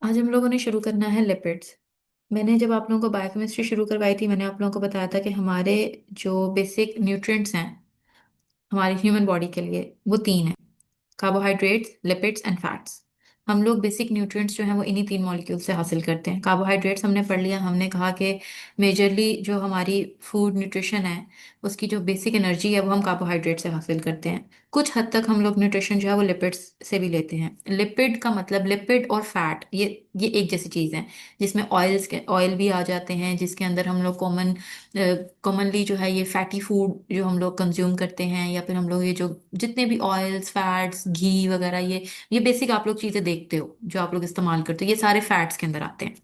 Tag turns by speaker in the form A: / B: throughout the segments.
A: आज हम लोगों ने शुरू करना है लिपिड्स। मैंने जब आप लोगों को बायोकेमिस्ट्री शुरू करवाई थी, मैंने आप लोगों को बताया था कि हमारे जो बेसिक न्यूट्रिएंट्स हैं हमारी ह्यूमन बॉडी के लिए वो तीन हैं: कार्बोहाइड्रेट्स, लिपिड्स एंड फैट्स। हम लोग बेसिक न्यूट्रिएंट्स जो हैं वो इन्हीं तीन मॉलिक्यूल से हासिल करते हैं। कार्बोहाइड्रेट्स हमने पढ़ लिया, हमने कहा कि मेजरली जो हमारी फूड न्यूट्रिशन है उसकी जो बेसिक एनर्जी है वो हम कार्बोहाइड्रेट से हासिल करते हैं। कुछ हद तक हम लोग न्यूट्रिशन जो है वो लिपिड्स से भी लेते हैं। लिपिड का मतलब लिपिड और फैट, ये एक जैसी चीज़ है जिसमें ऑयल्स के ऑयल भी आ जाते हैं, जिसके अंदर हम लोग कॉमनली जो है ये फैटी फूड जो हम लोग कंज्यूम करते हैं, या फिर हम लोग ये जो जितने भी ऑयल्स, फैट्स, घी वगैरह, ये बेसिक आप लोग चीज़ें देखते हो जो आप लोग इस्तेमाल करते हो, ये सारे फैट्स के अंदर आते हैं।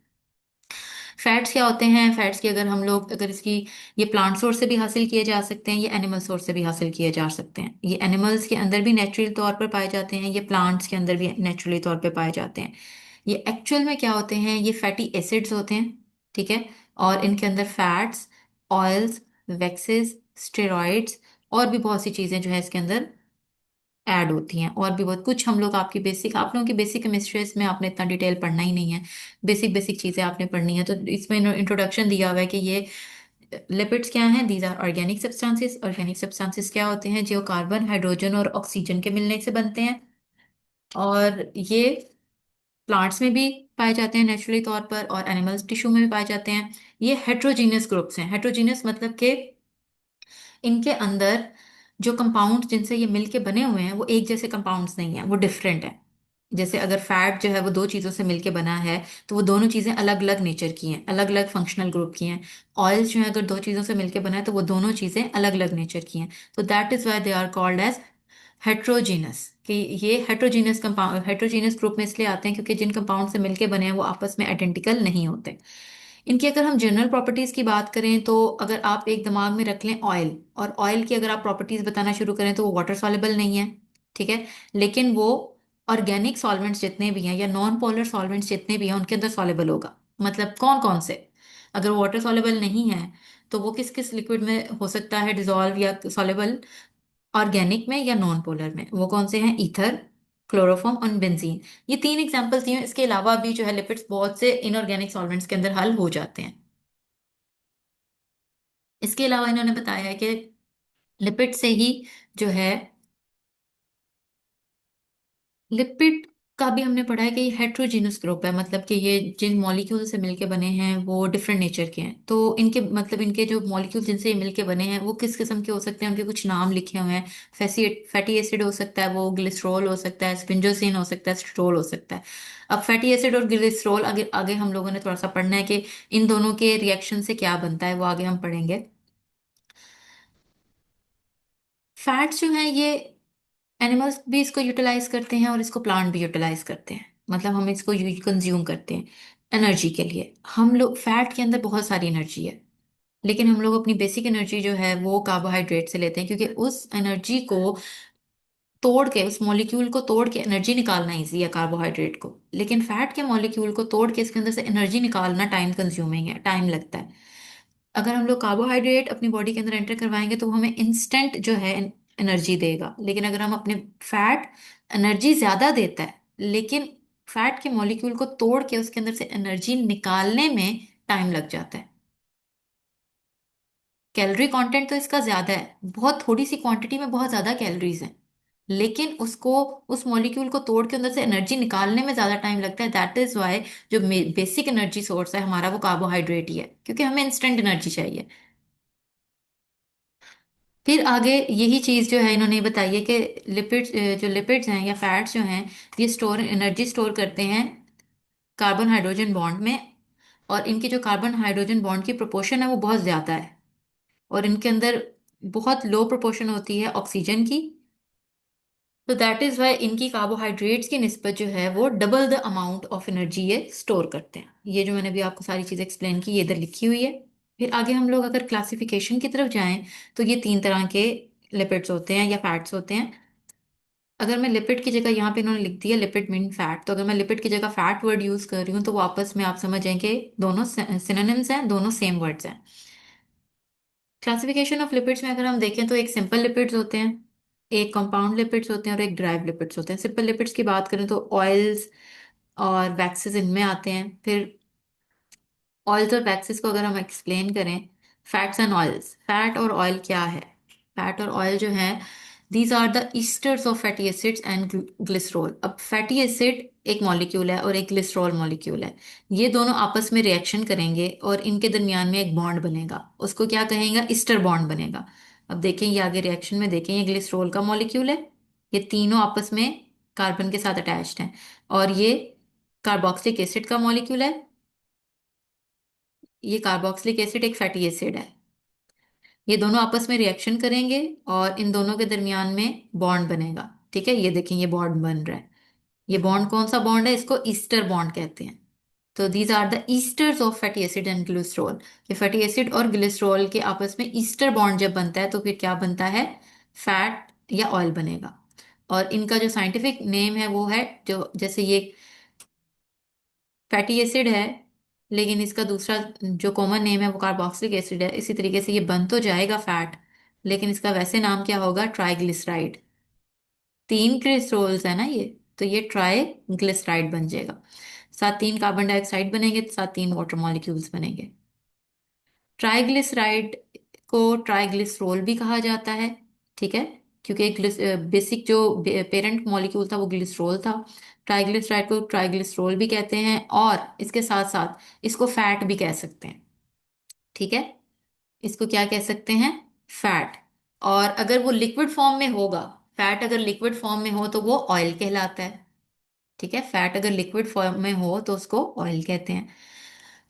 A: फैट्स क्या होते हैं? फैट्स की अगर हम लोग अगर इसकी ये प्लांट सोर्स से भी हासिल किए जा सकते हैं, ये एनिमल सोर्स से भी हासिल किए जा सकते हैं। ये एनिमल्स के अंदर भी नेचुरल तौर पर पाए जाते हैं, ये प्लांट्स के अंदर भी नेचुरली तौर पर पाए जाते हैं। ये एक्चुअल में क्या होते हैं? ये फैटी एसिड्स होते हैं, ठीक है। और इनके अंदर फैट्स, ऑयल्स, वैक्सेस, स्टेरॉइड्स और भी बहुत सी चीजें जो है इसके अंदर ऐड होती हैं। और भी बहुत कुछ हम लोग आप लोगों की बेसिक केमिस्ट्री में आपने इतना डिटेल पढ़ना ही नहीं है। बेसिक बेसिक चीजें आपने पढ़नी है। तो इसमें इंट्रोडक्शन दिया हुआ है कि ये लिपिड्स क्या हैं। These are organic substances. Organic substances क्या होते हैं? जो कार्बन, हाइड्रोजन और ऑक्सीजन के मिलने से बनते हैं। और ये प्लांट्स में भी पाए जाते हैं नेचुरली तौर पर, और एनिमल्स टिश्यू में भी पाए जाते हैं। ये हेट्रोजीनियस ग्रुप्स हैं। हेट्रोजीनियस मतलब कि इनके अंदर जो कंपाउंड जिनसे ये मिलके बने हुए हैं वो एक जैसे कंपाउंड्स नहीं है, वो डिफरेंट है। जैसे अगर फैट जो है वो दो चीज़ों से मिलके बना है तो वो दोनों चीज़ें अलग अलग नेचर की हैं, अलग अलग फंक्शनल ग्रुप की हैं। ऑयल्स जो है अगर दो चीज़ों से मिलके बना है तो वो दोनों चीज़ें अलग अलग नेचर की हैं। तो that is why they are called as heterogeneous. कि ये हेट्रोजीनस कंपाउंड हेट्रोजीनस ग्रुप में इसलिए आते हैं क्योंकि जिन कंपाउंड से मिलके बने हैं वो आपस में आइडेंटिकल नहीं होते। इनकी अगर हम जनरल प्रॉपर्टीज की बात करें तो अगर आप एक दिमाग में रख लें ऑयल, और ऑयल की अगर आप प्रॉपर्टीज बताना शुरू करें तो वो वाटर सॉल्युबल नहीं है, ठीक है। लेकिन वो ऑर्गेनिक सॉल्वेंट्स जितने भी हैं या नॉन पोलर सॉल्वेंट्स जितने भी हैं उनके अंदर सॉल्युबल होगा। मतलब कौन कौन से? अगर वाटर सॉल्युबल नहीं है तो वो किस किस लिक्विड में हो सकता है डिजोल्व या सॉल्युबल? ऑर्गेनिक में या नॉन पोलर में। वो कौन से हैं? ईथर, क्लोरोफॉर्म और बेंजीन। ये तीन एग्जांपल्स दिए हैं। इसके अलावा भी जो है लिपिड्स बहुत से इनऑर्गेनिक सॉल्वेंट्स के अंदर हल हो जाते हैं। इसके अलावा इन्होंने बताया है कि लिपिड से ही जो है लिपिड का भी हमने पढ़ा है कि ये हेट्रोजीनस ग्रुप है, मतलब कि ये जिन मॉलिक्यूल से मिलके बने हैं वो डिफरेंट नेचर के हैं। तो इनके मतलब इनके जो मॉलिक्यूल जिनसे ये मिलके बने हैं वो किस किस्म के हो सकते हैं, उनके कुछ नाम लिखे हुए हैं। फैटी एसिड हो सकता है, वो ग्लिसरॉल हो सकता है, स्पिंडोसिन हो सकता है, स्ट्रोल हो सकता है। अब फैटी एसिड और ग्लिसरॉल आगे आगे हम लोगों ने थोड़ा सा पढ़ना है कि इन दोनों के रिएक्शन से क्या बनता है, वो आगे हम पढ़ेंगे। फैट्स जो है ये एनिमल्स भी इसको यूटिलाइज करते हैं और इसको प्लांट भी यूटिलाइज करते हैं, मतलब हम इसको कंज्यूम करते हैं एनर्जी के लिए। हम लोग फैट के अंदर बहुत सारी एनर्जी है, लेकिन हम लोग अपनी बेसिक एनर्जी जो है वो कार्बोहाइड्रेट से लेते हैं, क्योंकि उस एनर्जी को तोड़ के, उस मॉलिक्यूल को तोड़ के एनर्जी निकालना ईजी है कार्बोहाइड्रेट को। लेकिन फैट के मॉलिक्यूल को तोड़ के इसके अंदर से एनर्जी निकालना टाइम कंज्यूमिंग है, टाइम लगता है। अगर हम लोग कार्बोहाइड्रेट अपनी बॉडी के अंदर एंटर करवाएंगे तो वो हमें इंस्टेंट जो है एनर्जी देगा। लेकिन अगर हम अपने फैट एनर्जी ज्यादा देता है, लेकिन फैट के मॉलिक्यूल को तोड़ के उसके अंदर से एनर्जी निकालने में टाइम लग जाता है। कैलोरी कंटेंट तो इसका ज्यादा है, बहुत थोड़ी सी क्वांटिटी में बहुत ज्यादा कैलोरीज हैं, लेकिन उसको उस मॉलिक्यूल को तोड़ के अंदर से एनर्जी निकालने में ज्यादा टाइम लगता है। दैट इज वाई जो बेसिक एनर्जी सोर्स है हमारा वो कार्बोहाइड्रेट ही है, क्योंकि हमें इंस्टेंट एनर्जी चाहिए। फिर आगे यही चीज जो है इन्होंने बताई है कि लिपिड्स, जो लिपिड्स हैं या फैट्स जो हैं, ये स्टोर एनर्जी स्टोर करते हैं कार्बन हाइड्रोजन बॉन्ड में। और इनकी जो कार्बन हाइड्रोजन बॉन्ड की प्रोपोर्शन है वो बहुत ज्यादा है, और इनके अंदर बहुत लो प्रोपोर्शन होती है ऑक्सीजन की। तो दैट इज वाई इनकी कार्बोहाइड्रेट्स की निस्बत जो है वो double the amount of energy ये स्टोर करते हैं। ये जो मैंने भी आपको सारी चीज़ एक्सप्लेन की ये इधर लिखी हुई है। फिर आगे हम लोग अगर क्लासिफिकेशन की तरफ जाएं तो ये तीन तरह के लिपिड्स होते हैं या फैट्स होते हैं। अगर मैं लिपिड की जगह, यहाँ पे इन्होंने लिख दिया लिपिड मीन फैट, तो अगर मैं लिपिड की जगह फैट वर्ड यूज कर रही हूँ तो वो आपस में आप समझ जाएं कि दोनों सिनोनिम्स हैं, दोनों सेम वर्ड्स हैं। क्लासिफिकेशन ऑफ लिपिड्स में अगर हम देखें तो एक सिंपल लिपिड्स होते हैं, एक कंपाउंड लिपिड्स होते हैं और एक ड्राइव लिपिड्स होते हैं। सिंपल लिपिड्स की बात करें तो ऑयल्स, और वैक्सेस इनमें आते हैं। फिर ऑयल्स और वैक्सेस को अगर हम एक्सप्लेन करें, फैट्स एंड ऑयल्स, फैट और ऑयल क्या है? फैट और ऑयल जो है, these are the esters of fatty acids and glycerol. अब फैटी एसिड एक मॉलिक्यूल है और एक ग्लिसरॉल मॉलिक्यूल है। ये दोनों आपस में रिएक्शन करेंगे और इनके दरमियान में एक बॉन्ड बनेगा, उसको क्या कहेंगे? ईस्टर बॉन्ड बनेगा। अब देखें ये आगे रिएक्शन में, देखें ये ग्लिसरॉल का मॉलिक्यूल है, ये तीनों आपस में कार्बन के साथ अटैच्ड हैं। और ये कार्बोक्सिलिक एसिड का मॉलिक्यूल है, ये कार्बोक्सिलिक एसिड एक फैटी एसिड है। ये दोनों आपस में रिएक्शन करेंगे और इन दोनों के दरमियान में बॉन्ड बनेगा। ठीक है, ये देखें ये बॉन्ड बन रहा है। ये बॉन्ड कौन सा बॉन्ड है? इसको ईस्टर बॉन्ड कहते हैं। तो these are the esters of fatty acid and glycerol. ये फैटी एसिड और ग्लिसरॉल के आपस में ईस्टर बॉन्ड जब बनता है तो फिर क्या बनता है? फैट या ऑयल बनेगा। और इनका जो साइंटिफिक नेम है वो है, जो जैसे ये फैटी एसिड है लेकिन इसका दूसरा जो कॉमन नेम है वो कार्बोक्सिलिक एसिड है, इसी तरीके से ये बन तो जाएगा फैट, लेकिन इसका वैसे नाम क्या होगा? ट्राइग्लिसराइड। तीन ग्लिसरॉल्स है ना ये, तो ये ट्राइग्लिसराइड बन जाएगा। साथ तीन कार्बन डाइऑक्साइड बनेंगे, साथ तीन वाटर मॉलिक्यूल्स बनेंगे। ट्राइग्लिसराइड को ट्राइग्लिसरॉल भी कहा जाता है। ठीक है, क्योंकि बेसिक जो पेरेंट मॉलिक्यूल था वो ग्लिसरॉल था। ट्राइग्लिसराइड को ट्राइग्लिसरॉल भी कहते हैं और इसके साथ साथ इसको फैट भी कह सकते हैं। ठीक है, इसको क्या कह सकते हैं? फैट। और अगर वो लिक्विड फॉर्म में होगा, फैट अगर लिक्विड फॉर्म में हो तो वो ऑयल कहलाता है। ठीक है, फैट अगर लिक्विड फॉर्म में हो तो उसको ऑयल कहते हैं।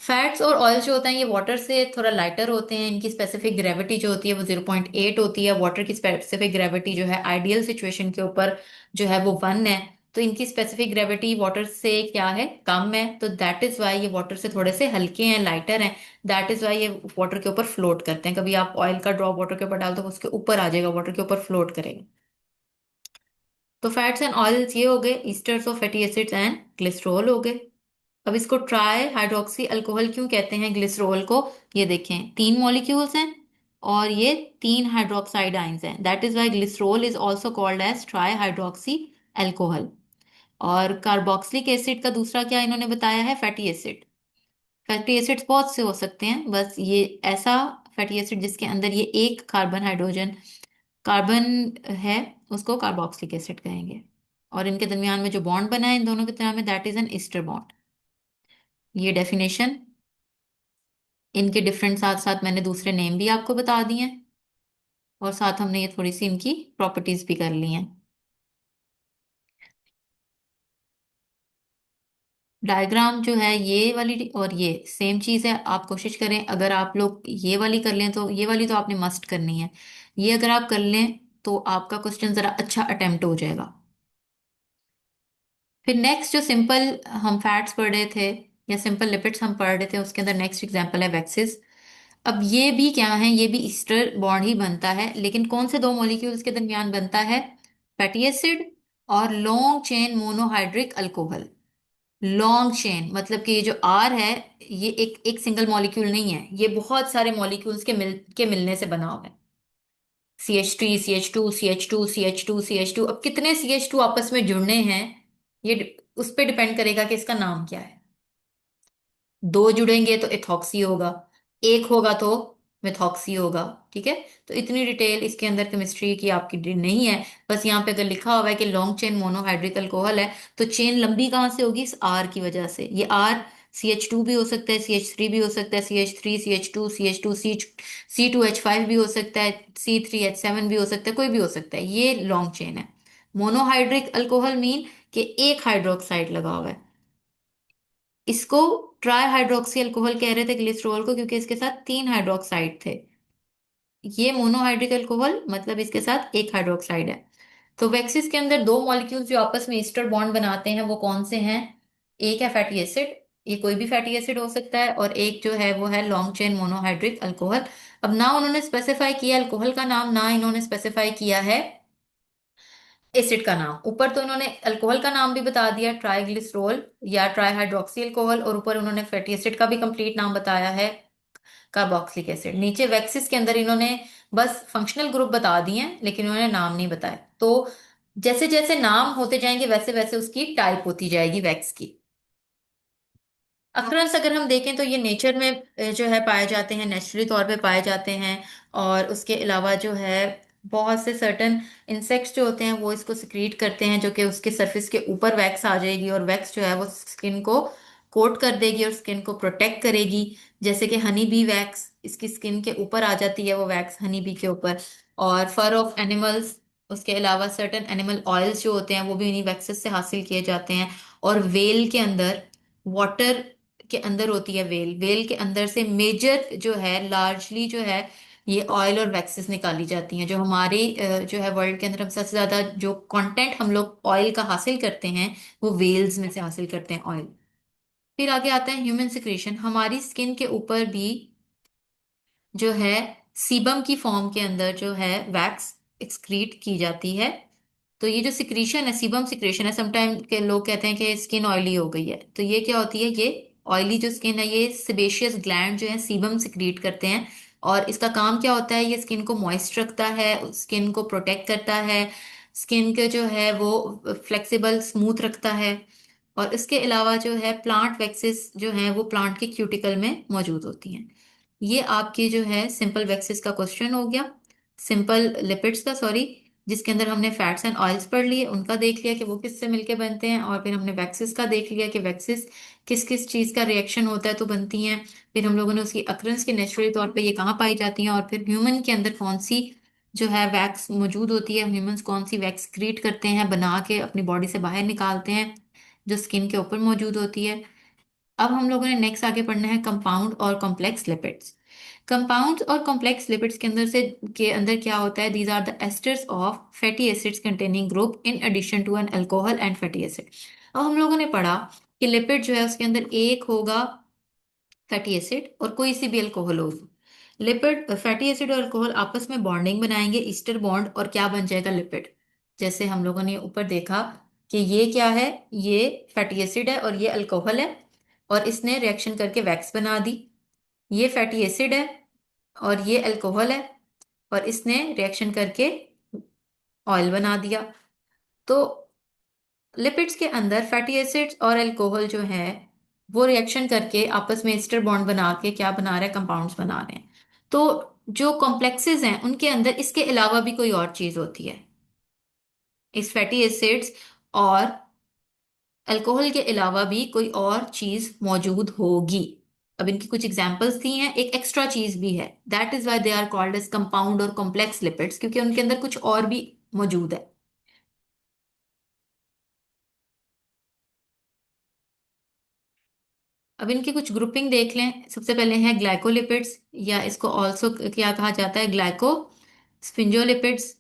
A: फैट्स और ऑयल जो होते हैं ये वाटर से थोड़ा लाइटर होते हैं, इनकी स्पेसिफिक ग्रेविटी जो होती है वो 0.8 होती है। वाटर की स्पेसिफिक ग्रेविटी जो है आइडियल सिचुएशन के ऊपर जो है वो 1 है। तो इनकी स्पेसिफिक ग्रेविटी वाटर से क्या है? कम है। तो दैट इज वाई ये वाटर से थोड़े से हल्के हैं, लाइटर हैं। दैट इज वाई ये वाटर के ऊपर फ्लोट करते हैं। कभी आप ऑयल का ड्रॉप वाटर के ऊपर डाल दो उसके ऊपर आ जाएगा, वाटर के ऊपर फ्लोट करेगा। तो फैट्स एंड ऑयल्स ये हो गए, esters of fatty acids and glycerol हो गए। अब इसको ट्राई हाइड्रोक्सी अल्कोहल क्यों कहते हैं ग्लिसरॉल को? ये देखें तीन मॉलिक्यूल्स हैं और ये तीन हाइड्रोक्साइड आइंस हैं। That is why glycerol is also called as tri hydroxy alcohol. और कार्बोक्सिलिक एसिड का दूसरा क्या इन्होंने बताया है? Fatty acid. फैटी एसिड्स बहुत से हो सकते हैं, बस ये ऐसा फैटी एसिड जिसके अंदर ये एक कार्बन हाइड्रोजन कार्बन है उसको कार्बोक्सिलिक एसिड कहेंगे। और इनके दरमियान में जो बॉन्ड बना है इन दोनों के दरमियान में, that is an ester bond. ये डेफिनेशन, इनके डिफरेंट साथ साथ मैंने दूसरे नेम भी आपको बता दिए हैं और साथ हमने ये थोड़ी सी इनकी प्रॉपर्टीज भी कर ली हैं। डायग्राम जो है ये वाली और ये सेम चीज है। आप कोशिश करें, अगर आप लोग ये वाली कर लें तो ये वाली तो आपने मस्ट करनी है। ये अगर आप कर लें तो आपका क्वेश्चन जरा अच्छा अटेम्प्ट हो जाएगा। फिर नेक्स्ट जो सिंपल हम फैट्स पढ़ रहे थे या सिंपल लिपिड्स हम पढ़ रहे थे, उसके अंदर नेक्स्ट एग्जांपल है वैक्सेस। अब ये भी क्या है? ये भी ईस्टर बॉन्ड ही बनता है, लेकिन कौन से दो मॉलिक्यूल्स के दरमियान बनता है? फैटी एसिड और long chain monohydric alcohol. Long chain मतलब कि ये जो आर है ये एक एक सिंगल मॉलिक्यूल नहीं है, ये बहुत सारे मॉलिक्यूल्स के मिलने से बना हुआ है। CH3 CH2 CH2 CH2 CH2। अब कितने CH2 आपस में जुड़ने हैं ये उस पर डिपेंड करेगा कि इसका नाम क्या है। दो जुड़ेंगे तो एथॉक्सी होगा, एक होगा तो मेथॉक्सी होगा। ठीक है, तो इतनी डिटेल इसके अंदर केमिस्ट्री की आपकी नहीं है। बस यहाँ पे अगर लिखा हुआ है कि लॉन्ग चेन मोनोहाइड्रिक अल्कोहल है, तो चेन लंबी कहाँ से होगी? इस आर की वजह से। ये आर CH2 भी हो सकता है, CH3 भी हो सकता है, CH3 CH2 CH2 C2H5 भी हो सकता है, C3H7 भी हो सकता है, कोई भी हो सकता है। ये लॉन्ग चेन है। मोनोहाइड्रिक अल्कोहल मीन कि एक हाइड्रोक्साइड लगा हुआ है। इसको ट्राई हाइड्रोक्सी अल्कोहल कह रहे थे ग्लिसरॉल को, क्योंकि इसके साथ तीन हाइड्रोक्साइड थे। ये मोनोहाइड्रिक अल्कोहल मतलब इसके साथ एक हाइड्रोक्साइड है। तो वैक्सीज के अंदर दो मॉलिक्यूल्स जो आपस में ईस्टर बॉन्ड बनाते हैं वो कौन से हैं? एक है फैटी एसिड, ये कोई भी फैटी एसिड हो सकता है, और एक जो है वो है लॉन्ग चेन मोनोहाइड्रिक अल्कोहल। अब ना उन्होंने स्पेसिफाई किया अल्कोहल का नाम, ना इन्होंने स्पेसिफाई किया है एसिड का नाम। ऊपर तो इन्होंने अल्कोहल का नाम भी बता दिया, ट्राइग्लिसरॉल या ट्राई हाइड्रोक्सी अल्कोहल, और ऊपर उन्होंने फैटी एसिड का भी कंप्लीट नाम बताया है, कार्बोक्सिलिक एसिड। नीचे वैक्सिस के अंदर इन्होंने बस फंक्शनल ग्रुप बता दिए हैं लेकिन इन्होंने नाम नहीं बताया। तो जैसे जैसे नाम होते जाएंगे वैसे वैसे उसकी टाइप होती जाएगी वैक्स की। अक्रंस अगर हम देखें तो ये नेचर में जो है पाए जाते हैं, नेचुरली तौर पे पाए जाते हैं। और उसके अलावा जो है बहुत से सर्टन इंसेक्ट्स जो होते हैं वो इसको सिक्रीट करते हैं, जो कि उसके सरफेस के ऊपर वैक्स आ जाएगी और वैक्स जो है वो स्किन को कोट कर देगी और स्किन को प्रोटेक्ट करेगी। जैसे कि हनी बी वैक्स इसकी स्किन के ऊपर आ जाती है, वो वैक्स हनी बी के ऊपर। और फर ऑफ एनिमल्स, उसके अलावा सर्टन एनिमल ऑयल्स जो होते हैं वो भी इन्हीं वैक्सेस से हासिल किए जाते हैं। और वेल के अंदर, वाटर के अंदर होती है वेल, वेल के अंदर से मेजर जो है, लार्जली जो है ये ऑयल और वैक्सेस निकाली जाती हैं। जो हमारी जो है वर्ल्ड के अंदर हम सबसे ज्यादा जो कंटेंट हम लोग ऑयल का हासिल करते हैं वो वेल्स में से हासिल करते हैं ऑयल। फिर आगे आता है ह्यूमन सिक्रेशन। हमारी स्किन के ऊपर भी जो है सीबम की फॉर्म के अंदर जो है वैक्स एक्सक्रीट की जाती है। तो ये जो सिक्रीशन है, सीबम सिक्रेशन है, समटाइम के लोग कहते हैं कि स्किन ऑयली हो गई है, तो ये क्या होती है, ये ऑयली जो स्किन है ये सेबेशियस ग्लैंड जो है सीबम सिक्रीट करते हैं। और इसका काम क्या होता है, ये स्किन को मॉइस्ट रखता है, स्किन को प्रोटेक्ट करता है, स्किन के जो है वो फ्लेक्सिबल स्मूथ रखता है। और इसके अलावा जो है प्लांट वैक्सेस जो हैं वो प्लांट के क्यूटिकल में मौजूद होती हैं। ये आपके जो है सिंपल वैक्सेस का क्वेश्चन हो गया, सिंपल लिपिड्स का, सॉरी, जिसके अंदर हमने फैट्स एंड ऑयल्स पढ़ लिए, उनका देख लिया कि वो किससे मिलके बनते हैं। और फिर हमने वैक्सेस का देख लिया कि वैक्सेस किस किस चीज का रिएक्शन होता है तो बनती हैं। फिर हम लोगों ने उसकी अक्रंस के नेचुरली तौर पे ये कहाँ पाई जाती हैं, और फिर ह्यूमन के अंदर कौन सी जो है वैक्स मौजूद होती है, ह्यूमंस कौन सी वैक्स क्रिएट करते हैं, बना के अपनी बॉडी से बाहर निकालते हैं, जो स्किन के ऊपर मौजूद होती है। अब हम लोगों ने नेक्स्ट आगे पढ़ना है कंपाउंड और कॉम्प्लेक्स लिपिड्स। कंपाउंड्स और कॉम्प्लेक्स लिपिड्स के अंदर से के अंदर क्या होता है, these are the esters of fatty acids containing group in addition to an alcohol and fatty acid. अब हम लोगों ने पढ़ा कि लिपिड जो है उसके अंदर एक होगा फैटी एसिड और कोई सी भी अल्कोहल होगी। लिपिड, फैटी एसिड और अल्कोहल आपस में बॉन्डिंग बनाएंगे, ईस्टर बॉन्ड, और क्या बन जाएगा, लिपिड। जैसे हम लोगों ने ऊपर देखा कि ये क्या है, ये फैटी एसिड है और ये अल्कोहल है, और इसने रिएक्शन करके वैक्स बना दी। ये फैटी एसिड है और ये अल्कोहल है, और इसने रिएक्शन करके ऑयल बना दिया। तो लिपिड्स के अंदर फैटी एसिड्स और अल्कोहल जो है वो रिएक्शन करके आपस में एस्टर बॉन्ड बना के क्या बना रहे हैं, कंपाउंड्स बना रहे हैं। तो जो कॉम्प्लेक्सेस हैं उनके अंदर इसके अलावा भी कोई और चीज होती है, इस फैटी एसिड्स और अल्कोहल के अलावा भी कोई और चीज मौजूद होगी। अब इनकी कुछ एग्जांपल्स दी हैं, एक एक्स्ट्रा चीज भी है, that is why they are called as compound और कॉम्प्लेक्स लिपिड्स, क्योंकि उनके अंदर कुछ और भी मौजूद है। अब इनकी कुछ ग्रुपिंग देख लें। सबसे पहले है ग्लाइकोलिपिड्स, या इसको ऑल्सो क्या कहा जाता है, ग्लाइको स्पिंजोलिपिड्स।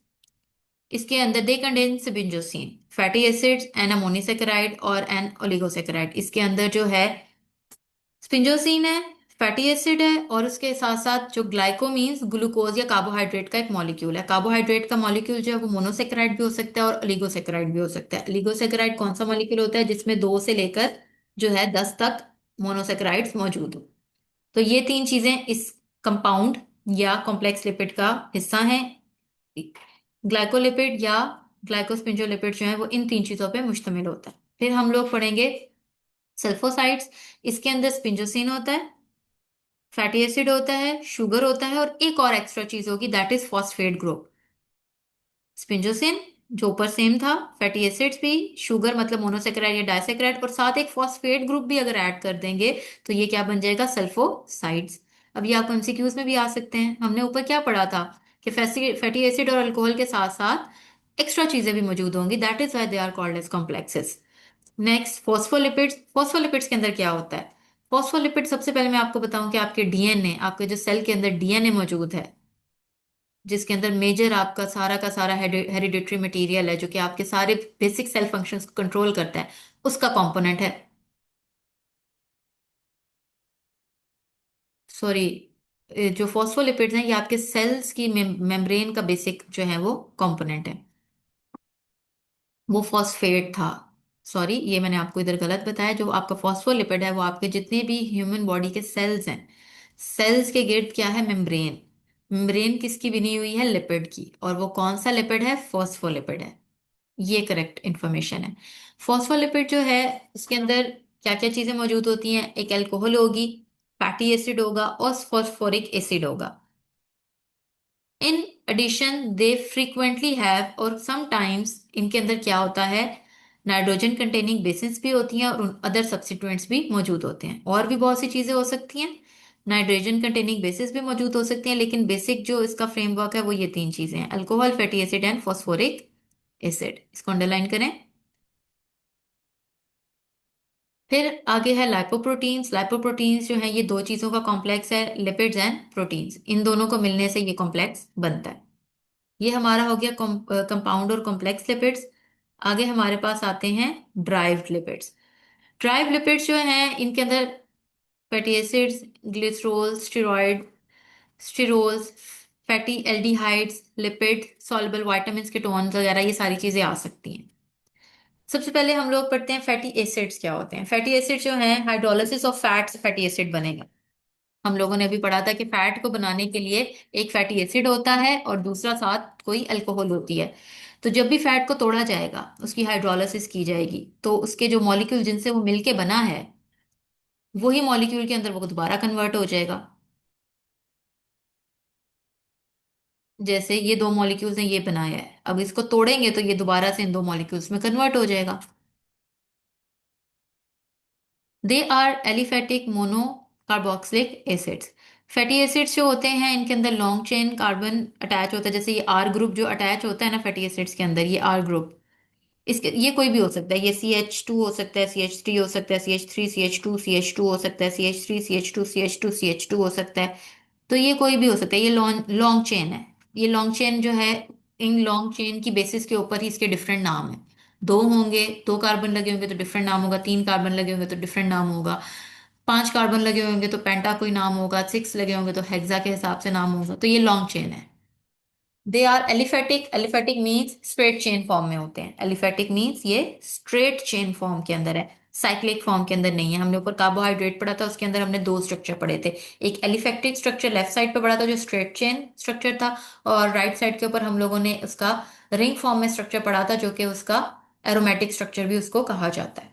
A: इसके अंदर they contain sphingosine, fatty acids, an aminosaccharide और एन ओलिगोसेकेराइड। इसके अंदर जो है स्पिंजोसिन है, फैटी एसिड है, और उसके साथ साथ जो ग्लाइको मीन्स ग्लूकोज या कार्बोहाइड्रेट का एक मॉलिक्यूल है। कार्बोहाइड्रेट का मॉलिक्यूल जो है वो मोनोसेकेराइड भी हो सकता है और ओलिगोसेकेराइड भी हो सकता है। ओलिगोसेकेराइड कौन सा मॉलिक्यूल होता है, जिसमें 2 से लेकर जो है 10 तक मोनोसेकेराइड्स मौजूद हो। तो ये तीन चीजें इस कंपाउंड या कॉम्प्लेक्स लिपिड का हिस्सा हैं। ग्लाइकोलिपिड या ग्लाइकोस्पिंजोलिपिड जो है वो इन तीन चीजों पे मुश्तमिल होता है। फिर हम लोग पढ़ेंगे सल्फोसाइड्स। इसके अंदर स्पिंजोसिन होता है, फैटी एसिड होता है, शुगर होता है, और एक और एक्स्ट्रा चीज होगी, दैट इज फॉस्फेट ग्रुप। स्पिंजोसिन जो ऊपर सेम था, फैटी एसिड्स भी, शुगर मतलब मोनोसेकेराइड या डाइसेकेराइड, और साथ एक फॉस्फेट ग्रुप भी अगर ऐड कर देंगे तो ये क्या बन जाएगा, सल्फोसाइड्स। अब ये आप एमसीक्यूज में भी आ सकते हैं। हमने ऊपर क्या पढ़ा था कि फैटी एसिड और अल्कोहल के साथ साथ एक्स्ट्रा चीजें भी मौजूद होंगी, that is why they are called as complexes. Next phospholipids. Phospholipids के अंदर क्या होता है, फोस्फोलिपिड सबसे पहले मैं आपको बताऊं कि आपके डीएनए, आपके जो सेल के अंदर डीएनए मौजूद है, जिसके अंदर मेजर आपका सारा का सारा हेरिडिटरी मटेरियल है, जो कि आपके सारे बेसिक सेल फंक्शंस को कंट्रोल करता है, उसका कंपोनेंट है। सॉरी, जो फोस्फोलिपिड्स हैं ये आपके सेल्स की मेम्ब्रेन का बेसिक जो है वो कंपोनेंट है। वो फॉस्फेट था, सॉरी ये मैंने आपको इधर गलत बताया। जो आपका फॉस्फोलिपिड है वो आपके जितने भी ह्यूमन बॉडी के सेल्स हैं, सेल्स के गिर्द क्या है, मेम्ब्रेन। मेम्ब्रेन किसकी बनी हुई है, लिपिड की, और वो कौन सा लिपिड है, फॉस्फोलिपिड है। ये करेक्ट इंफॉर्मेशन है। फॉस्फोलिपिड जो है उसके अंदर क्या क्या चीजें मौजूद होती हैं? एक अल्कोहल होगी, फैटी एसिड होगा और फॉस्फोरिक एसिड होगा। In addition they frequently have, और समटाइम्स इनके अंदर क्या होता है, नाइट्रोजन कंटेनिंग बेसिस भी होती हैं और अदर सब्स्टिट्यूएंट्स भी मौजूद होते हैं। और भी बहुत सी चीजें हो सकती हैं, नाइट्रोजन कंटेनिंग बेसिस भी मौजूद हो सकती हैं, लेकिन बेसिक जो इसका फ्रेमवर्क है वो ये तीन चीजें हैं, alcohol, fatty acid and phosphoric acid. इसको अंडरलाइन करें। फिर आगे है लाइपोप्रोटीन्स। लाइपोप्रोटीन्स जो है ये दो चीजों का कॉम्प्लेक्स है, लिपिड्स एंड प्रोटीन्स, इन दोनों को मिलने से ये कॉम्प्लेक्स बनता है। ये हमारा हो गया कंपाउंड और कॉम्प्लेक्स लिपिड्स। आगे हमारे पास आते हैं ड्राइव्ड लिपिड्स। ड्राइव्ड लिपिड्स जो हैं इनके अंदर fatty acids, glycerol, sterols, fatty aldehydes, lipid, soluble vitamins, ketones वगैरह ये सारी चीजें आ सकती हैं। सबसे पहले हम लोग पढ़ते हैं फैटी एसिड्स क्या होते हैं। फैटी एसिड जो है हाइड्रोलिसिस ऑफ फैट से फैटी एसिड बनेगा। हम लोगों ने अभी पढ़ा था कि फैट को बनाने के लिए एक फैटी एसिड होता है और दूसरा साथ कोई अल्कोहल होती है। तो जब भी फैट को तोड़ा जाएगा, उसकी हाइड्रोलिसिस की जाएगी, तो उसके जो मॉलिक्यूल जिनसे वो मिलके बना है, वही मॉलिक्यूल के अंदर वो दोबारा कन्वर्ट हो जाएगा। जैसे ये दो मॉलिक्यूल्स ने ये बनाया है, अब इसको तोड़ेंगे तो ये दोबारा से इन दो मॉलिक्यूल्स में कन्वर्ट हो जाएगा। They are aliphatic mono carboxylic acids. Fatty acids जो होते हैं इनके अंदर लॉन्ग चेन कार्बन अटैच होता है, जैसे ये आर ग्रुप जो अटैच होता है ना फैटी एसिड्स के अंदर, ये आर ग्रुप, इसके ये कोई भी हो सकता है, ये CH2 हो सकता है, CH3 हो सकता है, CH3 CH2 CH2 हो सकता है, CH3 CH2 CH2 CH2 हो सकता है। तो ये कोई भी हो सकता है, ये लॉन्ग लॉन्ग चेन है। ये लॉन्ग चेन जो है, इन लॉन्ग चेन की बेसिस के ऊपर ही इसके डिफरेंट नाम है। दो होंगे, दो कार्बन लगे होंगे तो डिफरेंट नाम होगा, तीन कार्बन लगे होंगे तो डिफरेंट नाम होगा, पांच कार्बन लगे होंगे तो पेंटा कोई नाम होगा, सिक्स लगे होंगे तो हेक्सा के हिसाब से नाम होगा। तो ये लॉन्ग चेन है। They are aliphatic. Aliphatic means straight chain form में होते हैं। एलिफेटिक मीन्स ये स्ट्रेट चेन फॉर्म के अंदर है, साइक्लिक फॉर्म के अंदर नहीं है। हमने ऊपर कार्बोहाइड्रेट पढ़ा था, उसके अंदर हमने दो स्ट्रक्चर पढ़े थे। एक एलिफेटिक स्ट्रक्चर लेफ्ट साइड पे पढ़ा था जो स्ट्रेट चेन स्ट्रक्चर था, और राइट साइड के ऊपर हम लोगों ने उसका रिंग फॉर्म में स्ट्रक्चर पढ़ा था, जो कि उसका एरोमेटिक स्ट्रक्चर भी उसको कहा जाता है।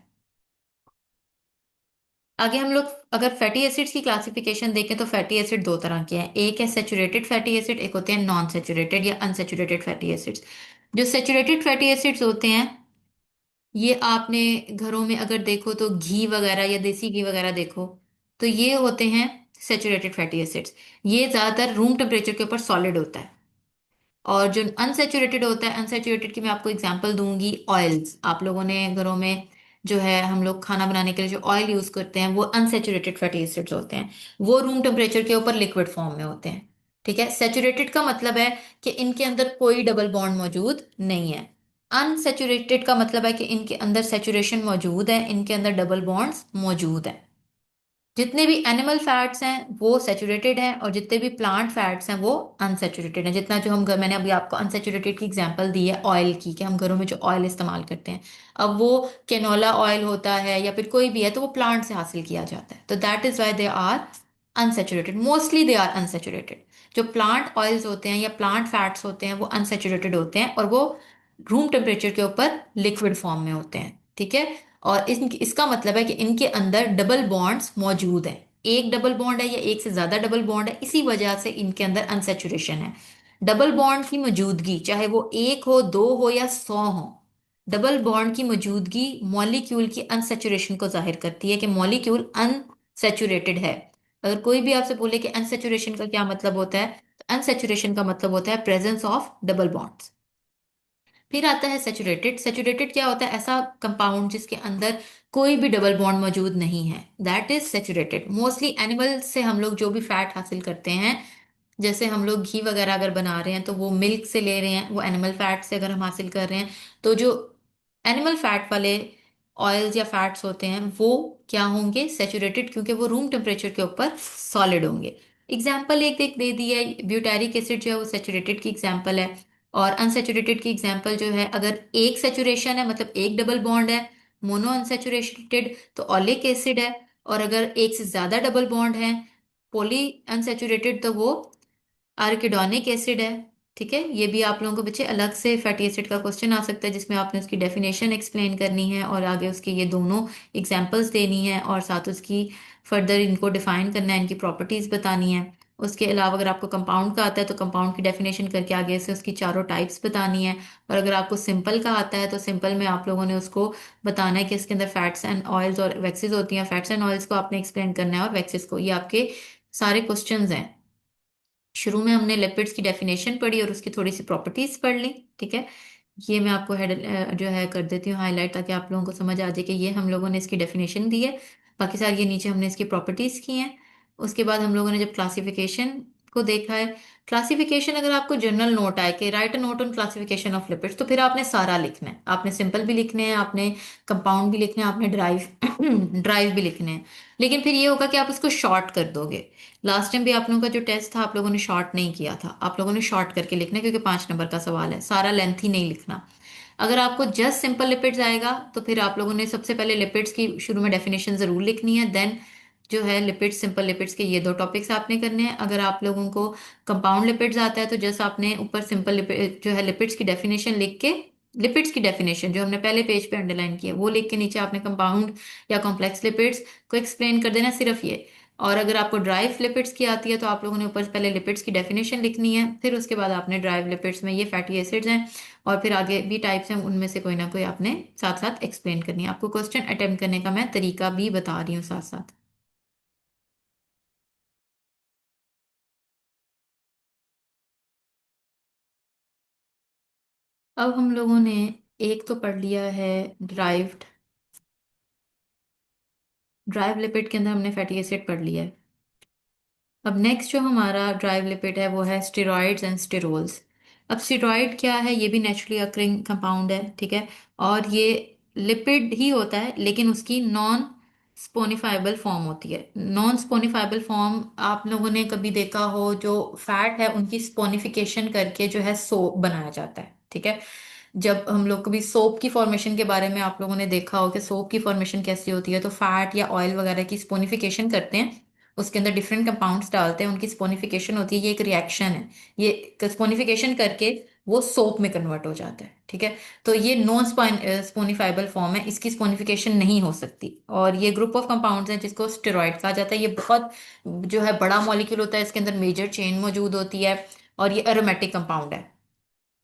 A: आगे हम लोग अगर फैटी एसिड्स की क्लासिफिकेशन देखें तो फैटी एसिड दो तरह के हैं, एक है सेचुरेटेड फैटी एसिड, एक होते हैं नॉन सेचुरेटेड या अनसेचुरेटेड फैटी एसिड्स। जो सेचुरेटेड फैटी एसिड्स होते हैं, ये आपने घरों में अगर देखो तो घी वगैरह या देसी घी वगैरह देखो, तो ये होते हैं सेचुरेटेड फैटी एसिड्स। ये ज्यादातर रूम टेम्परेचर के ऊपर सॉलिड होता है। और जो अनसेचुरेटेड होता है, अनसेचुरेटेड की मैं आपको एग्जांपल दूंगी, ऑयल्स। आप लोगों ने घरों में जो है, हम लोग खाना बनाने के लिए जो ऑयल यूज करते हैं वो अनसेचुरेटेड फैटी एसिड्स होते हैं। वो रूम टेम्परेचर के ऊपर लिक्विड फॉर्म में होते हैं। ठीक है, सेचुरेटेड का मतलब है कि इनके अंदर कोई डबल बॉन्ड मौजूद नहीं है। अनसेचुरेटेड का मतलब है कि इनके अंदर सेचुरेशन मौजूद है, इनके अंदर डबल बॉन्ड्स मौजूद है। जितने भी एनिमल फैट्स हैं वो सेचुरेटेड हैं, और जितने भी प्लांट फैट्स हैं वो अनसेचुरेटेड हैं। जितना जो हम घर, मैंने अभी आपको अनसेचुरेटेड की एग्जांपल दी है ऑयल की, कि हम घरों में जो ऑयल इस्तेमाल करते हैं, अब वो कैनोला ऑयल होता है या फिर कोई भी है, तो वो प्लांट से हासिल किया जाता है। तो that is why they are unsaturated, mostly they are unsaturated. जो प्लांट ऑयल्स होते हैं या प्लांट फैट्स होते हैं वो अनसेचुरेटेड होते हैं, और वो रूम टेम्परेचर के ऊपर लिक्विड फॉर्म में होते हैं। ठीक है, और इसका मतलब है कि इनके अंदर डबल बॉन्ड्स मौजूद हैं। एक डबल बॉन्ड है या एक से ज्यादा डबल बॉन्ड है, इसी वजह से इनके अंदर अनसेचुरेशन है। डबल बॉन्ड की मौजूदगी, चाहे वो एक हो, दो हो या 100 हो, डबल बॉन्ड की मौजूदगी मॉलिक्यूल की अनसेचुरेशन को जाहिर करती है कि मॉलिक्यूल अनसेचुरेटेड है। अगर कोई भी आपसे बोले कि अनसेचुरेशन का क्या मतलब होता है, तो अनसेचुरेशन का मतलब होता है प्रेजेंस ऑफ डबल बॉन्ड्स। फिर आता है सेचुरेटेड। सेचुरेटेड क्या होता है? ऐसा कंपाउंड जिसके अंदर कोई भी डबल बॉन्ड मौजूद नहीं है, that is saturated. Mostly animal से हम लोग जो भी फैट हासिल करते हैं, जैसे हम लोग घी वगैरह अगर बना रहे हैं तो वो मिल्क से ले रहे हैं, वो एनिमल फैट से अगर हम हासिल कर रहे हैं, तो जो एनिमल फैट वाले ऑयल्स या फैट्स होते हैं वो क्या होंगे? सेचुरेटेड, क्योंकि वो रूम टेम्परेचर के ऊपर सॉलिड होंगे। एग्जाम्पल एक एक दे दी है, ब्यूटेरिक एसिड जो है वो सेचुरेटेड की एग्जाम्पल है। और अनसेचुरेटेड की एग्जाम्पल जो है, अगर एक सेचुरेशन है मतलब एक डबल बॉन्ड है, मोनो अनसेचुरेटेड, तो ऑलिक एसिड है। और अगर एक से ज्यादा डबल बॉन्ड है, पॉली अनसेचुरेटेड, तो वो आर्किडोनिक एसिड है। ठीक है, ये भी आप लोगों को बच्चे अलग से फैटी एसिड का क्वेश्चन आ सकता है, जिसमें आपने उसकी डेफिनेशन एक्सप्लेन करनी है और आगे उसके ये दोनों एग्जांपल्स देनी है और साथ उसकी फर्दर इनको डिफाइन करना है, इनकी प्रॉपर्टीज बतानी है। उसके अलावा अगर आपको कंपाउंड का आता है तो कंपाउंड की डेफिनेशन करके आगे से उसकी चारों टाइप्स बतानी है। और अगर आपको सिंपल का आता है तो सिंपल में आप लोगों ने उसको बताना है कि इसके अंदर फैट्स एंड ऑयल्स और वैक्सेस होती हैं। फैट्स एंड ऑयल्स को आपने एक्सप्लेन करना है और वैक्सेस को। ये आपके सारे क्वेश्चंस हैं। शुरू में हमने लिपिड्स की डेफिनेशन पढ़ी और उसकी थोड़ी सी प्रॉपर्टीज पढ़ ली। ठीक है, ये मैं आपको हेड जो है कर देती हूँ हाईलाइट, ताकि आप लोगों को समझ आ जाए कि ये हम लोगों ने इसकी डेफिनेशन दी है। बाकी सारी ये नीचे हमने इसकी प्रॉपर्टीज की हैं। उसके बाद हम लोगों ने जब क्लासिफिकेशन को देखा है, क्लासिफिकेशन अगर आपको जनरल नोट आए कि right a note on classification of lipids, तो फिर आपने सारा लिखना है। आपने सिंपल भी लिखने हैं, आपने कंपाउंड भी लिखने हैं, आपने ड्राइव ड्राइव भी लिखने हैं। लेकिन फिर ये होगा कि आप उसको शॉर्ट कर दोगे। लास्ट टाइम भी आप लोगों का जो टेस्ट था आप लोगों ने शॉर्ट नहीं किया था, आप लोगों ने शॉर्ट करके लिखना है, क्योंकि 5 नंबर का सवाल है, सारा लेंथ ही नहीं लिखना। अगर आपको जस्ट सिंपल लिपिड्स आएगा तो फिर आप लोगों ने सबसे पहले लिपिड्स की शुरू में डेफिनेशन जरूर लिखनी है। देन जो है लिपिड्स, सिंपल लिपिड्स के ये दो टॉपिक्स आपने करने हैं। अगर आप लोगों को कंपाउंड लिपिड्स आता है तो जस्ट आपने ऊपर सिंपल लिपिड जो है लिपिड्स की डेफिनेशन लिख के, लिपिड्स की डेफिनेशन जो हमने पहले पेज पे अंडरलाइन की है वो लिख के नीचे आपने कंपाउंड या कॉम्प्लेक्स लिपिड्स को एक्सप्लेन कर देना, सिर्फ ये। और अगर आपको ड्राइव लिपिड्स की आती है तो आप लोगों ने ऊपर पहले लिपिड्स की डेफिनेशन लिखनी है, फिर उसके बाद आपने ड्राइव लिपिड्स में ये फैटी एसिड्स हैं और फिर आगे भी टाइप्स हैं, उनमें से कोई ना कोई आपने साथ साथ एक्सप्लेन करनी है। आपको क्वेश्चन अटेम्प्ट करने का मैं तरीका भी बता रही हूँ साथ साथ। अब हम लोगों ने एक तो पढ़ लिया है ड्राइव्ड, ड्राइव लिपिड के अंदर हमने फैटी एसिड पढ़ लिया है। अब नेक्स्ट जो हमारा ड्राइव लिपिड है वो है स्टेरॉइड्स एंड स्टेरोल्स। अब स्टेरॉइड क्या है, ये भी नेचुरली अकरिंग कंपाउंड है। ठीक है, और ये लिपिड ही होता है लेकिन उसकी नॉन स्पोनिफाइबल फॉर्म होती है। नॉन स्पोनिफाइबल फॉर्म आप लोगों ने कभी देखा हो, जो फैट है उनकी स्पोनिफिकेशन करके जो है सोप बनाया जाता है। ठीक है, जब हम लोग कभी सोप की फॉर्मेशन के बारे में आप लोगों ने देखा हो कि सोप की फॉर्मेशन कैसी होती है, तो फैट या ऑयल वगैरह की स्पोनिफिकेशन करते हैं, उसके अंदर डिफरेंट कंपाउंड्स डालते हैं, उनकी स्पोनिफिकेशन होती है, ये एक रिएक्शन है। ये स्पोनिफिकेशन करके वो सोप में कन्वर्ट हो जाता है। ठीक है, तो ये नॉन स्पोनिफाइबल फॉर्म है, इसकी स्पोनिफिकेशन नहीं हो सकती। और ये ग्रुप ऑफ कंपाउंड्स हैं जिसको स्टेरॉइड कहा जाता है। ये बहुत जो है बड़ा मॉलिक्यूल होता है, इसके अंदर मेजर चेन मौजूद होती है और ये एरोमेटिक कंपाउंड है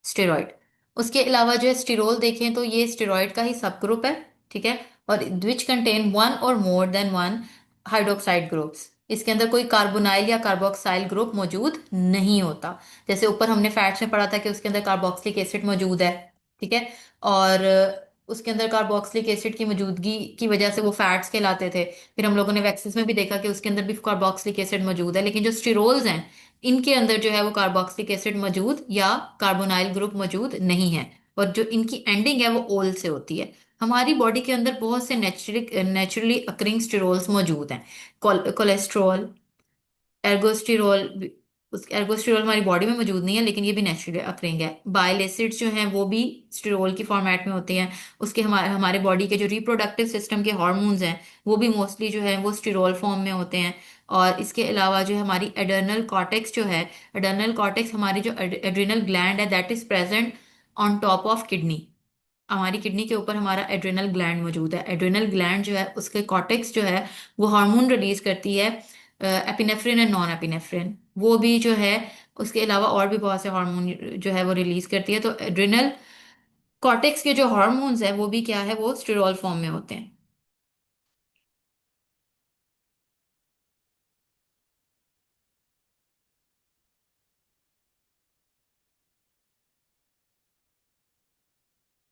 A: स्टेरॉइड। उसके अलावा जो है स्टेरोल देखें तो ये स्टेरॉइड का ही सब ग्रुप है। ठीक है, और विच कंटेन वन और more than one hydroxide groups. इसके अंदर कोई कार्बोनाइल या कार्बोक्साइल ग्रुप मौजूद नहीं होता। जैसे ऊपर हमने फैट्स में पढ़ा था कि उसके अंदर कार्बोक्सिलिक एसिड मौजूद है। ठीक है, और उसके अंदर कार्बोक्सिलिक एसिड की मौजूदगी की वजह से वो फैट्स कहलाते थे। फिर हम लोगों ने वैक्सीज में भी देखा कि उसके अंदर भी कार्बोक्सिलिक एसिड मौजूद है, लेकिन जो स्टेरोल्स हैं इनके अंदर जो है वो कार्बोक्सिलिक एसिड मौजूद या कार्बोनाइल ग्रुप मौजूद नहीं है। और जो इनकी एंडिंग है वो ओल से होती है। हमारी बॉडी के अंदर बहुत से नेचुरली अकरिंग स्टेरोल्स मौजूद हैं। कोलेस्ट्रॉल, एर्गोस्टिरोल। उस एर्गोस्टिरोल हमारी बॉडी में मौजूद नहीं है लेकिन ये भी नेचुरली अकरिंग है। बाइल एसिड्स जो हैं वो भी स्टिरोल की फॉर्मेट में होते हैं। उसके हमारे हमारे बॉडी के जो रिप्रोडक्टिव सिस्टम के हार्मोन्स हैं वो भी मोस्टली जो है वो स्टिरोल फॉर्म में होते हैं। और इसके अलावा जो है हमारी एडर्नल कॉर्टेक्स जो है, एडर्नल कॉर्टेक्स हमारी जो एड्रिनल ग्लैंड है that is present on top of kidney. हमारी किडनी के ऊपर हमारा एड्रिनल ग्लैंड मौजूद है। एड्रिनल ग्लैंड जो है उसके कॉर्टेक्स जो है वो हार्मोन रिलीज करती है, एपिनेफ्रिन एंड नॉन एपिनेफ्रिन वो भी जो है। उसके अलावा और भी बहुत से हार्मोन जो है वो रिलीज करती है। तो एड्रिनल कॉर्टेक्स के जो हार्मोन्स है वो भी क्या है, वो स्टेरॉल फॉर्म में होते हैं।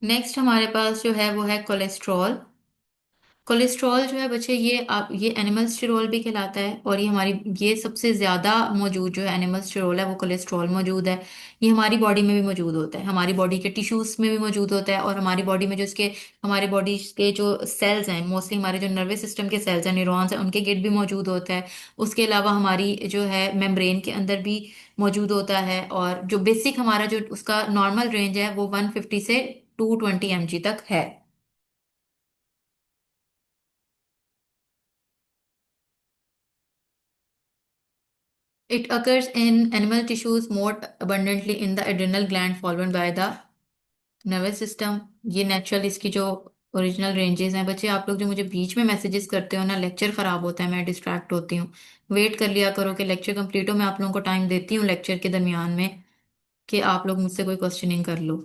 A: नेक्स्ट हमारे पास जो है वो है कोलेस्ट्रॉल। कोलेस्ट्रॉल जो है बच्चे ये आप ये एनिमल स्टेरोल भी कहलाता है, और ये हमारी ये सबसे ज्यादा मौजूद जो है एनिमल स्टेरोल है वो कोलेस्ट्रॉल मौजूद है। ये हमारी बॉडी में भी मौजूद होता है, हमारी बॉडी के टिश्यूज में भी मौजूद होता है, और हमारी बॉडी में जो इसके हमारी बॉडी के जो सेल्स हैं, मोस्टली हमारे जो नर्वस सिस्टम के सेल्स हैं, न्यूरॉन्स हैं, उनके गिट भी मौजूद होता है। उसके अलावा हमारी जो है मेम्ब्रेन के अंदर भी मौजूद होता है। और जो बेसिक हमारा जो उसका नॉर्मल रेंज है वो 150 से 220 mg तक है। It occurs in animal tissues more abundantly in the adrenal gland followed by the nervous system. ये नेचुरल इसकी जो ओरिजिनल रेंजेस हैं। बच्चे आप लोग जो मुझे बीच में मैसेजेस करते हो ना, लेक्चर खराब होता है, मैं डिस्ट्रैक्ट होती हूँ। वेट कर लिया करो कि लेक्चर कंप्लीट हो, मैं आप लोगों को टाइम देती हूँ लेक्चर के दरमियान में कि आप लोग मुझसे कोई क्वेश्चनिंग कर लो।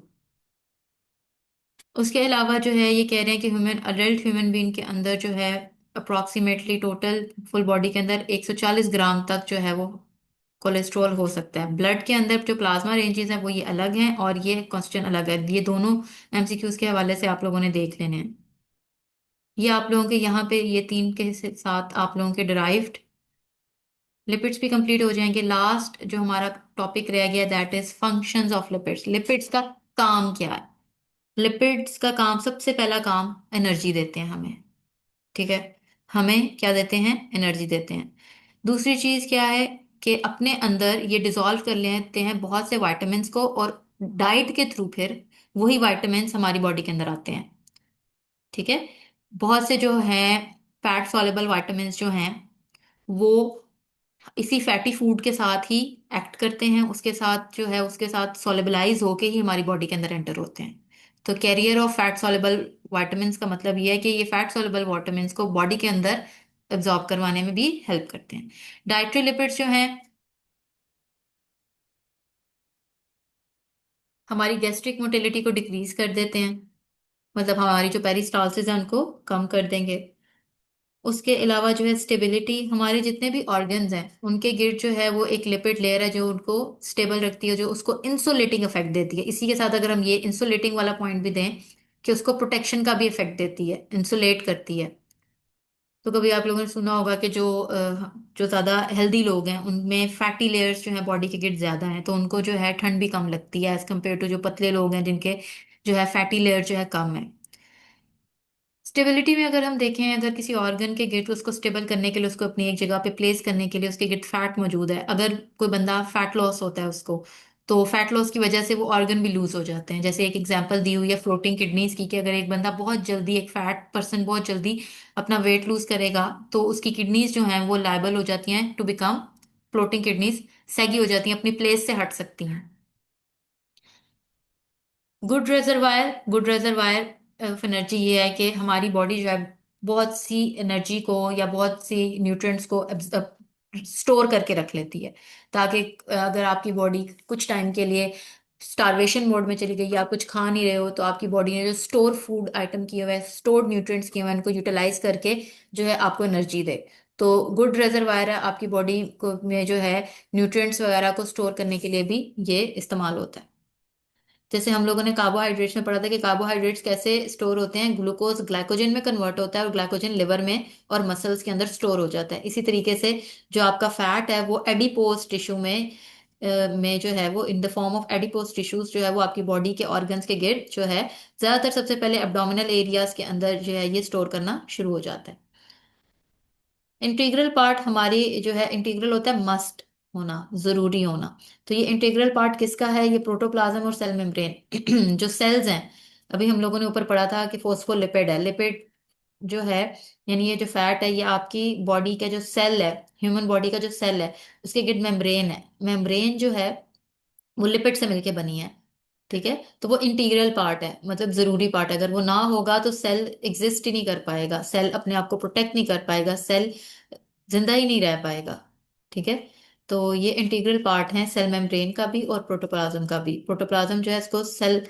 A: उसके अलावा जो है ये कह रहे हैं कि ह्यूमन अडल्ट ह्यूमन बीइंग के अंदर जो है अप्रोक्सीमेटली टोटल फुल बॉडी के अंदर 140 ग्राम तक जो है वो कोलेस्ट्रॉल हो सकता है। ब्लड के अंदर जो प्लाज्मा रेंजेस हैं वो ये अलग हैं और ये क्वेश्चन अलग है। ये दोनों एमसीक्यूज के हवाले से आप लोगों ने देख लेने हैं। ये आप लोगों के यहाँ पे ये तीन के साथ आप लोगों के डिराइव्ड लिपिड्स भी कंप्लीट हो जाएंगे। लास्ट जो हमारा टॉपिक रह गया that is functions of lipids. Lipids का काम क्या है? लिपिड्स का काम, सबसे पहला काम एनर्जी देते हैं हमें। ठीक है, हमें क्या देते हैं? एनर्जी देते हैं। दूसरी चीज क्या है कि अपने अंदर ये डिसॉल्व कर लेते हैं बहुत से विटामिन्स को, और डाइट के थ्रू फिर वही विटामिन्स हमारी बॉडी के अंदर आते हैं। ठीक है, बहुत से जो हैं फैट सॉल्युबल विटामिन्स जो हैं वो इसी फैटी फूड के साथ ही एक्ट करते हैं, उसके साथ जो है उसके साथ सोलेबलाइज होके ही हमारी बॉडी के अंदर एंटर होते हैं। तो carrier of fat soluble vitamins का मतलब ये है कि ये फैट सॉल्युबल विटामिन्स को बॉडी के अंदर एब्जॉर्ब करवाने में भी हेल्प करते हैं। डाइटरी लिपिड्स जो हैं हमारी गैस्ट्रिक मोटिलिटी को डिक्रीज कर देते हैं, मतलब हमारी जो पेरिस्टालसिस है उनको कम कर देंगे। उसके अलावा जो है स्टेबिलिटी, हमारे जितने भी ऑर्गन्स हैं उनके गिर्द जो है वो एक लिपिड लेयर है जो उनको स्टेबल रखती है, जो उसको इंसुलेटिंग इफेक्ट देती है। इसी के साथ अगर हम ये इंसुलेटिंग वाला पॉइंट भी दें कि उसको प्रोटेक्शन का भी इफेक्ट देती है, इंसुलेट करती है। तो कभी आप लोगों ने सुना होगा कि जो ज्यादा हेल्दी लोग हैं उनमें फैटी लेयर्स जो है बॉडी के गिर्द ज्यादा हैं, तो उनको जो है ठंड भी कम लगती है एज कम्पेयर टू जो पतले लोग हैं जिनके जो है फैटी लेयर जो है कम है। स्टेबिलिटी में अगर हम देखें, अगर किसी ऑर्गन के गिर्द उसको स्टेबल करने के लिए, उसको अपनी एक जगह पे प्लेस करने के लिए उसके गिर्द फैट मौजूद है। अगर कोई बंदा फैट लॉस होता है उसको, तो फैट लॉस की वजह से वो ऑर्गन भी लूज हो जाते हैं। जैसे एक एग्जांपल दी हुई है फ्लोटिंग किडनीज की, कि अगर एक बंदा बहुत जल्दी, एक फैट पर्सन बहुत जल्दी अपना वेट लूज करेगा तो उसकी किडनीज जो हैं वो लायबल हो जाती हैं to become floating kidneys, saggy हो जाती हैं, अपनी प्लेस से हट सकती हैं। गुड रेजरवायर ऑफ एनर्जी ये है कि हमारी बॉडी जो है बहुत सी एनर्जी को या बहुत सी न्यूट्रिएंट्स को स्टोर करके रख लेती है, ताकि अगर आपकी बॉडी कुछ टाइम के लिए स्टारवेशन मोड में चली गई या आप कुछ खा नहीं रहे हो, तो आपकी बॉडी ने जो स्टोर फूड आइटम किए हुए हैं, स्टोर्ड न्यूट्रिएंट्स किए हुए हैं, उनको यूटिलाइज करके जो है आपको एनर्जी दे। तो गुड रेजरवायर है आपकी बॉडी को में जो है न्यूट्रिएंट्स वगैरह को स्टोर करने के लिए भी ये इस्तेमाल होता है। जैसे हम लोगों ने कार्बोहाइड्रेट्स में पढ़ा था कि कार्बोहाइड्रेट्स कैसे स्टोर होते हैं, ग्लूकोज ग्लाइकोजन में कन्वर्ट होता है और ग्लाइकोजन लिवर में और मसल्स के अंदर स्टोर हो जाता है। इसी तरीके से जो आपका फैट है वो एडिपोज टिश्यू में जो है वो in the form of adipose tissues जो है वो आपकी बॉडी के ऑर्गन्स के गिर्द जो है ज्यादातर सबसे पहले एब्डोमिनल एरियाज के अंदर जो है ये स्टोर करना शुरू हो जाता है। इंटीग्रल पार्ट हमारी जो है, इंटीग्रल होता है मस्ट होना, जरूरी होना। तो ये इंटीग्रल पार्ट किसका है? ये प्रोटोप्लाज्म और सेल मेम्ब्रेन जो सेल्स हैं। अभी हम लोगों ने ऊपर पढ़ा था कि फोस्फोलिपिड है, लिपिड जो है यानी ये जो फैट है ये आपकी बॉडी का जो सेल है, ह्यूमन बॉडी का जो सेल है उसके गिर्द मेम्ब्रेन है। मेम्ब्रेन जो है वो लिपिड से मिलके बनी है। ठीक है, तो वो इंटीग्रल पार्ट है, मतलब जरूरी पार्ट है। अगर वो ना होगा तो सेल एग्जिस्ट ही नहीं कर पाएगा, सेल अपने आप को प्रोटेक्ट नहीं कर पाएगा, सेल जिंदा ही नहीं रह पाएगा। ठीक है, तो ये इंटीग्रल पार्ट है सेल मेम्ब्रेन का भी और प्रोटोप्लाज्म का भी। प्रोटोप्लाज्म जो है इसको सेल